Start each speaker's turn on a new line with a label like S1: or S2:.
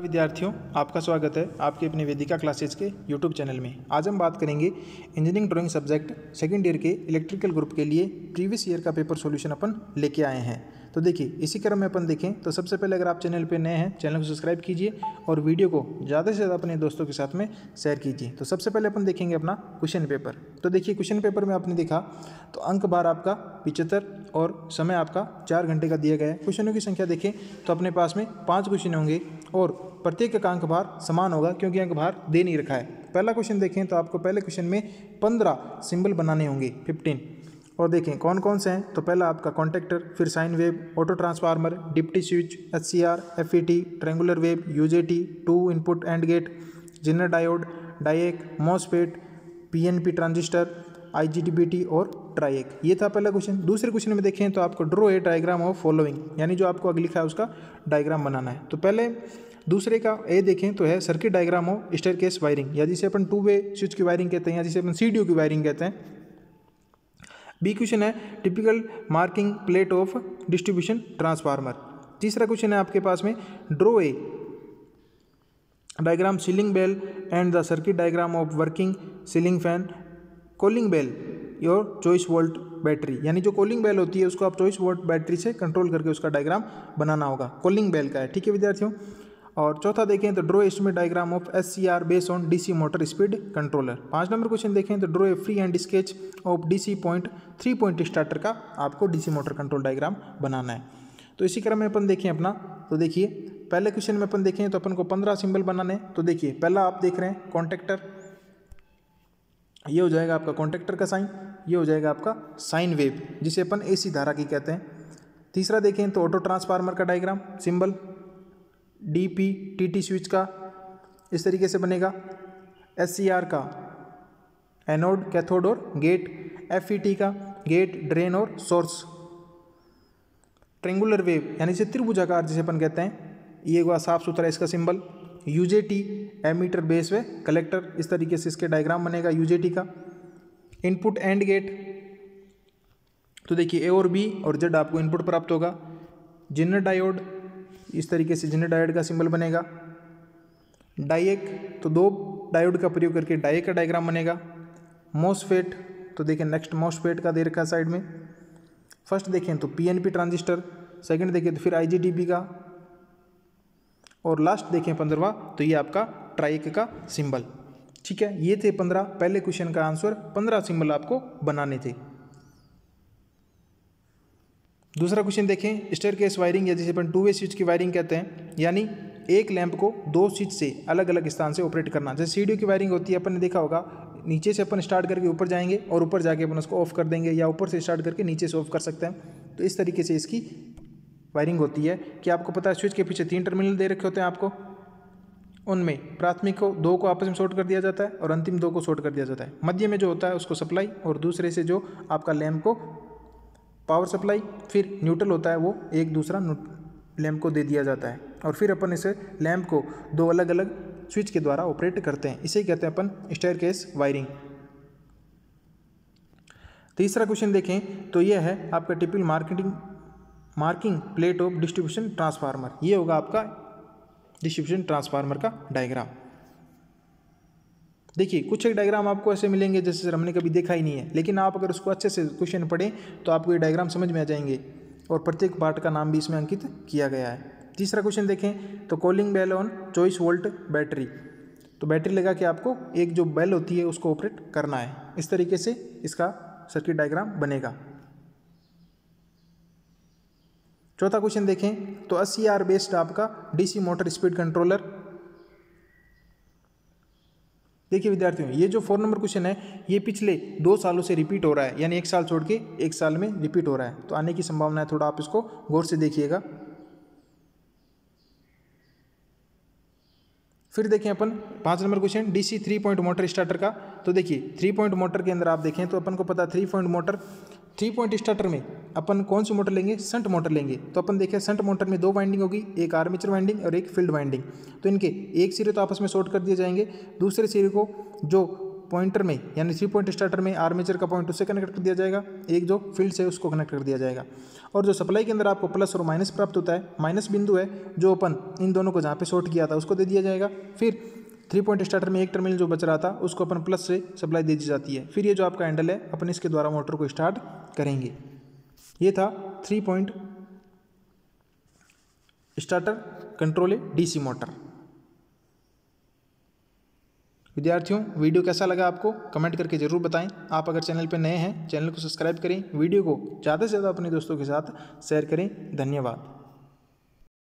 S1: विद्यार्थियों, आपका स्वागत है आपके अपने वेदिका क्लासेज के यूट्यूब चैनल में। आज हम बात करेंगे engineering drawing subject second year के इलेक्ट्रिकल ग्रुप के लिए प्रीवियस ईयर का पेपर सॉल्यूशन अपन लेके आए हैं। तो देखिए, इसी क्रम में अपन देखें तो सबसे पहले अगर आप चैनल पे नए हैं, चैनल को सब्सक्राइब कीजिए और वीडियो को ज़्यादा से ज़्यादा अपने दोस्तों के साथ में शेयर कीजिए। तो सबसे पहले अपन देखेंगे अपना क्वेश्चन पेपर। तो देखिए, क्वेश्चन पेपर में आपने देखा तो अंक बार आपका 75 और समय आपका 4 घंटे का दिया गया है। क्वेश्चनों की संख्या देखें तो अपने पास में 5 क्वेश्चन होंगे और प्रत्येक का अंक भार समान होगा क्योंकि अंक भार दे नहीं रखा है। पहला क्वेश्चन देखें तो आपको पहले क्वेश्चन में 15 सिंबल बनाने होंगे 15 और देखें कौन कौन से हैं। तो पहला आपका कॉन्टेक्टर, फिर sine wave, auto transformer, deputy switch, HCR, FET, triangular wave, UJT, 2 input AND gate, zener diode, diac, MOSFET, PNP transistor, IGBT और ट्राइएक। ये था पहला क्वेश्चन। दूसरे क्वेश्चन में देखें तो आपको draw a diagram of following, यानी जो आपको आगे लिखा है उसका डायग्राम बनाना है। तो पहले दूसरे का ए देखें तो है circuit diagram of staircase wiring, या जिसे अपन 2 वे स्विच की वायरिंग कहते हैं, या जिसे अपन सीडीओ की वायरिंग कहते हैं। बी क्वेश्चन है typical marking plate of distribution transformer. तीसरा क्वेश्चन है आपके पास में draw a diagram ceiling bell and the circuit diagram of working ceiling fan, cooling bell your choice volt battery, यानी जो कूलिंग बेल होती है उसको आप चॉइस वोल्ट बैटरी से कंट्रोल करके उसका डायग्राम बनाना होगा। कूलिंग बेल का है, ठीक है विद्यार्थियों। और चौथा देखें तो draw estimate diagram of SCR based on DC motor speed controller. 5 number question देखें तो draw a free hand sketch of DC point 3 point starter का आपको डीसी मोटर कंट्रोल डायग्राम बनाना है। तो इसी क्रम में अपन देखें अपना, तो देखिए पहले क्वेश्चन में अपन देखें तो अपन को 15 सिंबल बनाने हैं। तो देखिए पहला आप देख रहे हैं कॉन्टेक्टर, ये हो जाएगा आपका कॉन्टेक्टर का साइन, ये हो जाएगा आपका साइन वेव जिसे अपन एसी धारा की कहते हैं। तीसरा देखें तो ऑटो ट्रांसफार्मर का diagram symbol DP TT switch का इस तरीके से बनेगा। एससीआर का एनोड, कैथोड और गेट, एफईटी का गेट, ड्रेन और सोर्स। ट्रायंगुलर वेव यानी से त्रिभुजाकार जिसे अपन कहते हैं, ये हुआ साफ सुथरा इसका सिंबल। यूजेटी एमीटर, बेस व कलेक्टर, इस तरीके से इसके डायग्राम बनेगा यूजेटी का। इनपुट एंड गेट, तो देखिए ए और बी और जेड आपको इनपुट प्राप्त होगा। जेनर डायोड, इस तरीके से जेनर डायोड का सिंबल बनेगा। डायेक, तो 2 डायोड का प्रयोग करके डायेक का डायग्राम बनेगा। मॉसफेट, तो देखें नेक्स्ट मॉसफेट का दे रखा साइड में। फर्स्ट देखें तो पीएनपी ट्रांजिस्टर, सेकंड देखें तो फिर आईजीडीबी का, और लास्ट देखें 15वां तो ये आपका ट्राइक का सिंबल। ठीक है, ये थे 15 पहले क्वेश्चन का आंसर। 15 सिंबल आपको बनाने थे। दूसरा क्वेश्चन देखें स्टेयरकेस वायरिंग, या जिसे अपन 2 वे स्विच की वायरिंग कहते हैं, यानी एक लैंप को 2 स्विच से अलग अलग स्थान से ऑपरेट करना। जैसे सीडीओ की वायरिंग होती है, अपन ने देखा होगा नीचे से अपन स्टार्ट करके ऊपर जाएंगे और ऊपर जाके अपन उसको ऑफ कर देंगे, या ऊपर से स्टार्ट करके नीचे से ऑफ कर सकते हैं। तो इस तरीके से इसकी वायरिंग होती है कि आपको पता है स्विच के पीछे 3 टर्मिनल दे रखे होते हैं आपको, उनमें प्राथमिक को 2 को आपस में शॉर्ट कर दिया जाता है और अंतिम 2 को शॉर्ट कर दिया जाता है। मध्य में जो होता है उसको सप्लाई, और दूसरे से जो आपका लैंप को पावर सप्लाई, फिर न्यूट्रल होता है वो एक दूसरा लैंप को दे दिया जाता है, और फिर अपन इसे लैंप को 2 अलग अलग स्विच के द्वारा ऑपरेट करते हैं। इसे कहते हैं अपन स्टेयरकेस वायरिंग। तीसरा क्वेश्चन देखें तो यह है आपका typical marking plate of distribution transformer. ये होगा आपका डिस्ट्रीब्यूशन ट्रांसफार्मर का डायग्राम। देखिए कुछ एक डायग्राम आपको ऐसे मिलेंगे जैसे हमने कभी देखा ही नहीं है, लेकिन आप अगर उसको अच्छे से क्वेश्चन पढ़ें तो आपको ये डायग्राम समझ में आ जाएंगे, और प्रत्येक पार्ट का नाम भी इसमें अंकित किया गया है। तीसरा क्वेश्चन देखें तो calling bell on choice volt battery, तो बैटरी लगा के आपको एक जो बेल होती है उसको ऑपरेट करना है। इस तरीके से इसका सर्किट डायग्राम बनेगा। चौथा क्वेश्चन देखें तो एससीआर बेस्ड आपका डीसी मोटर स्पीड कंट्रोलर। देखिए विद्यार्थियों, ये जो 4 नंबर क्वेश्चन है ये पिछले 2 सालों से रिपीट हो रहा है, यानी 1 साल छोड़ के 1 साल में रिपीट हो रहा है, तो आने की संभावना है। थोड़ा आप इसको गौर से देखिएगा। फिर देखें अपन 5 number question DC 3 point motor starter का। तो देखिए 3 पॉइंट मोटर के अंदर आप देखें तो अपन को पता 3 पॉइंट मोटर, 3 पॉइंट स्टार्टर में अपन कौन सी मोटर लेंगे, शंट मोटर लेंगे। तो अपन देखें शंट मोटर में 2 वाइंडिंग होगी, एक आर्मेचर वाइंडिंग और एक फील्ड वाइंडिंग। तो इनके एक सिरे तो आपस में शॉर्ट कर दिए जाएंगे, दूसरे सिरे को जो पॉइंटर में यानी 3 पॉइंट स्टार्टर में आर्मेचर का पॉइंट उससे कनेक्ट कर दिया जाएगा, एक जो फील्ड से उसको कनेक्ट कर दिया जाएगा। और जो सप्लाई के अंदर आपको प्लस और माइनस प्राप्त होता है, माइनस बिंदु है जो अपन इन दोनों को जहाँ पे शॉर्ट किया था उसको दे दिया जाएगा। फिर 3 पॉइंट स्टार्टर में एक टर्मिनल जो बच रहा था उसको अपन प्लस से सप्लाई दे दी जाती है। फिर ये जो आपका हैंडल है अपन इसके द्वारा मोटर को स्टार्ट करेंगे। ये था 3 point starter control DC motor. विद्यार्थियों, वीडियो कैसा लगा आपको कमेंट करके ज़रूर बताएं। आप अगर चैनल पर नए हैं चैनल को सब्सक्राइब करें, वीडियो को ज़्यादा से ज़्यादा अपने दोस्तों के साथ शेयर करें। धन्यवाद।